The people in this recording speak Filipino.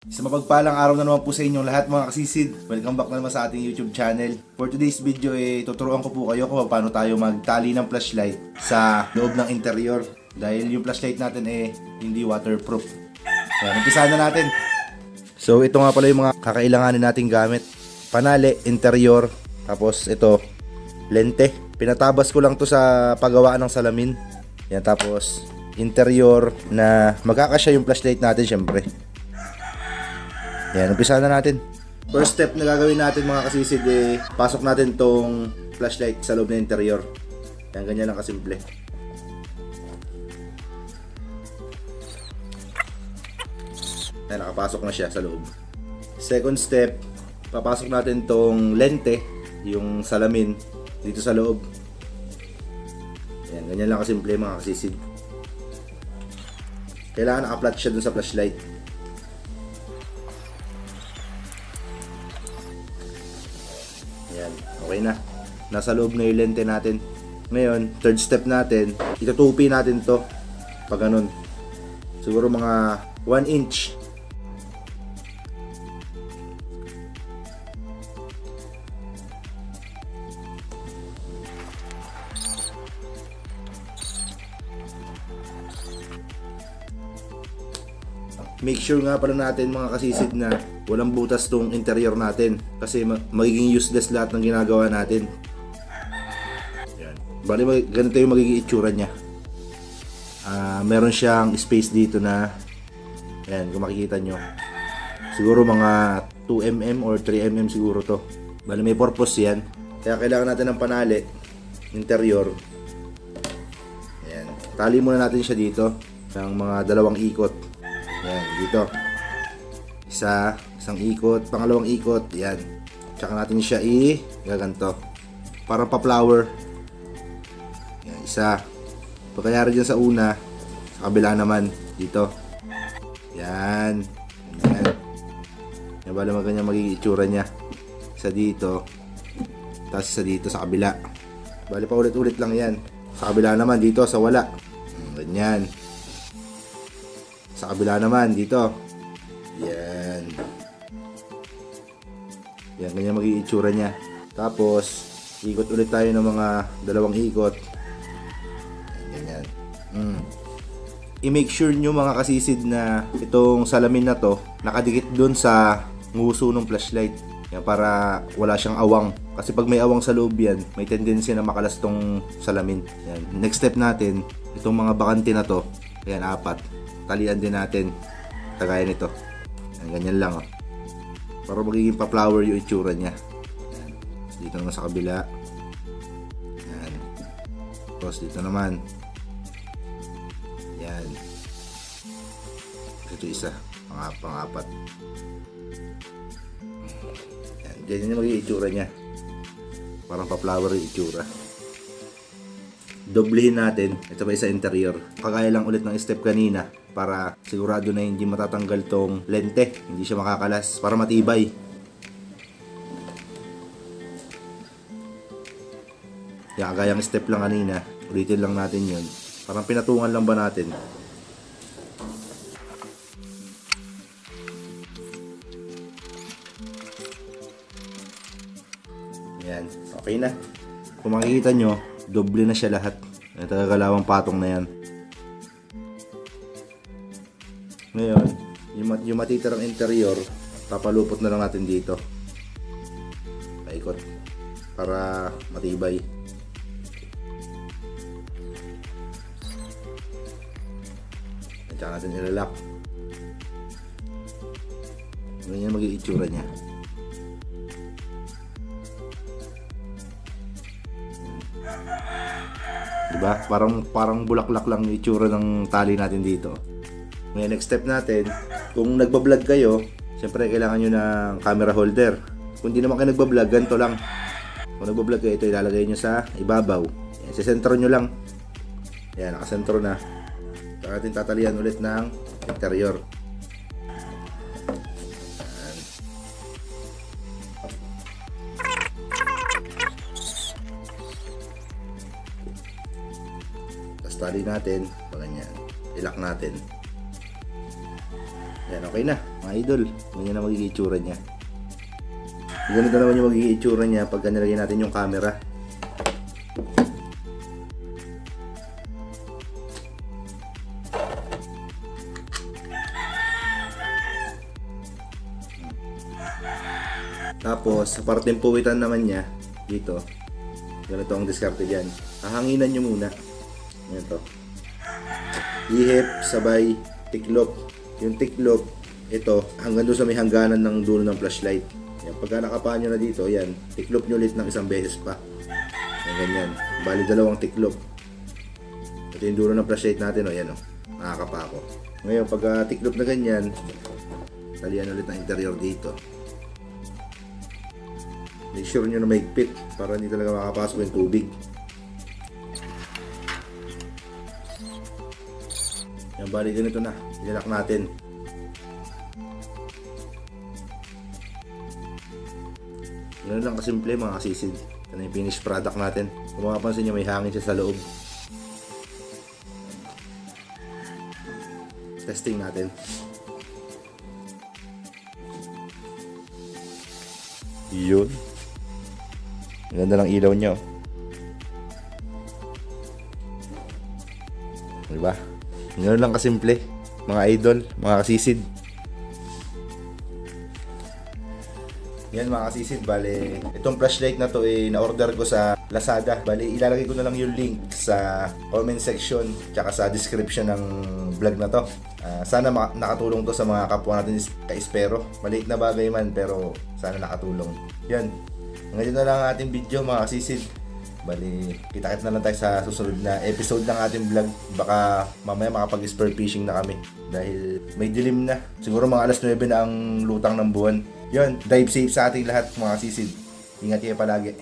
Sa mapagpalang araw na naman po sa inyong lahat mga kasisid. Welcome back na naman sa ating YouTube channel. For today's video tuturuan ko po kayo kung paano tayo magtali ng flashlight sa loob ng interior. Dahil yung flashlight natin hindi waterproof. Yan, umpisahan na natin. So ito nga pala yung mga kakailanganin nating gamit. Panali, interior, tapos ito, lente. Pinatabas ko lang to sa paggawaan ng salamin. Yan, tapos interior na magkakasya yung flashlight natin syempre. Yan, umpisahan na natin. First step na gagawin natin mga kasisid, pasok natin tong flashlight sa loob ng interior. Yan, ganyan lang kasimple. Yan, nakapasok na siya sa loob. Second step, papasok natin tong lente, yung salamin, dito sa loob. Yan, ganyan lang kasimple mga kasisid. Kailangan naka-flat siya dun sa flashlight. Yan, okay na. Nasa loob na yung lente natin. Ngayon, third step natin, itutupi natin to. Pag ganun. Siguro mga 1 inch. Make sure nga pala natin mga kasisid na walang butas tong interior natin kasi magiging useless lahat ng ginagawa natin. Yan. Bali ganito yung magiging itsura niya. Meron siyang space dito na yan, kung makikita nyo. Siguro mga 2mm or 3mm siguro to. Bali may purpose yan. Kaya kailangan natin ng panali interior. Yan. Tali muna natin siya dito ng mga 2 ikot. Yan, dito. Isang ikot, pangalawang ikot, yan. Tsaka natin siya gaganto. Parang pa-flower. Yan, isa. Pagkayari dyan sa una, sa kabila naman, dito. Yan. Yan. Yan, bala magandang magiging itsura niya. Isa dito. Tapos isa dito sa kabila. Bali pa ulit-ulit lang yan. Sa kabila naman, dito, sa wala. Ganyan. Sa kabila naman, dito. Yan. Yan, ganyan magiging itsura niya. Tapos, ikot ulit tayo ng mga 2 ikot. Ganyan. I-make sure nyo mga kasisid na itong salamin na to, nakadikit dun sa nguso ng flashlight. Yan, para wala siyang awang. Kasi pag may awang sa loob yan, may tendency na makalas tong salamin. Yan. Next step natin, itong mga bakante na to, yan, 4. Talian din natin kagaya nito. Yan, ganyan lang para magiging pa-flower yung itsura niya. Yan. Dito naman sa kabila. Yan. Tapos dito naman. Yan. Ito isa. Pang-4. Yan. Ganyan yung magiging itsura niya. Parang pa-flower yung itsura. Doblehin natin. Ito pa sa interior. Kagaya lang ulit ng step kanina para sigurado na hindi matatanggal tong lente. Hindi siya makakalas para matibay. Yan, kagayang step lang kanina. Ulitin lang natin yun. Parang pinatungan lang ba natin. Yan. Okay na. Kung makikita nyo, doble na siya lahat. Tagagalawang patong na yan. Ngayon, yung matitirang interior, papalupot na lang natin dito. Paikot. Para matibay. Tsaka natin ilalak. Ganyan magiging itsura niya. Diba? Parang bulaklak lang yung itsura ng tali natin dito. Ngayon, next step natin, kung nagbablog kayo, syempre kailangan nyo ng camera holder. Kung di naman kayo nagbablog, ganito lang. Kung nagbablog kayo, ito ilalagay nyo sa ibabaw. Yan, sisentro nyo lang. Yan, nakasentro na. Saka natin tatalian ulit ng interior. Yan. Tapos tali natin, ganyan. Ilak natin. Yan, okay na. Mga idol, ganyan na magiging itsura niya. Ganito naman yung magiging itsura niya pagka nilagay natin yung camera. Tapos, sa parteng puwitan naman niya, dito, ganito ang diskarte dyan. Hahanginan nyo muna. Ganito. Ihip, sabay, tiklop. Yung tiklop, ito, hanggang doon sa may hangganan ng dulo ng flashlight. Yan, pagka nakapaan nyo na dito, yan, tiklop nyo ulit ng isang beses pa. Yan, ganyan. Bali, dalawang tiklop. Ito yung dulo ng flashlight natin, o, yan, o. Nakakapa ako. Ngayon, pagka tiklop na ganyan, talian ulit ng interior dito. Make sure nyo na mahigpit para hindi talaga makapasok yung tubig. Yan, bali ganito na. Ilak natin. Ganun lang kasimple mga kasisid. Ito na yung finished product natin. Kung makapansin nyo, may hangin siya sa loob. Testing natin. Yun. Ganda ng ilaw nyo. Diba? Ganun lang kasimple, mga idol, mga kasisid. Yan mga kasisid, bale, itong flashlight na to na-order ko sa Lazada. Bale, ilalagay ko na lang yung link sa comment section tsaka sa description ng vlog na to. Sana nakatulong to sa mga kapwa natin ka-espero. Maliit na bagay man pero sana nakatulong. Yan. Ngayon na lang ang ating video mga kasisid. Bali, kita-kit na lang tayo sa susunod na episode ng ating vlog. Baka mamaya makapag-spear fishing na kami dahil may dilim na. Siguro mga alas 9 na ang lutang ng buwan. Yun, dive safe sa ating lahat mga kasisid. Ingat kayo palagi.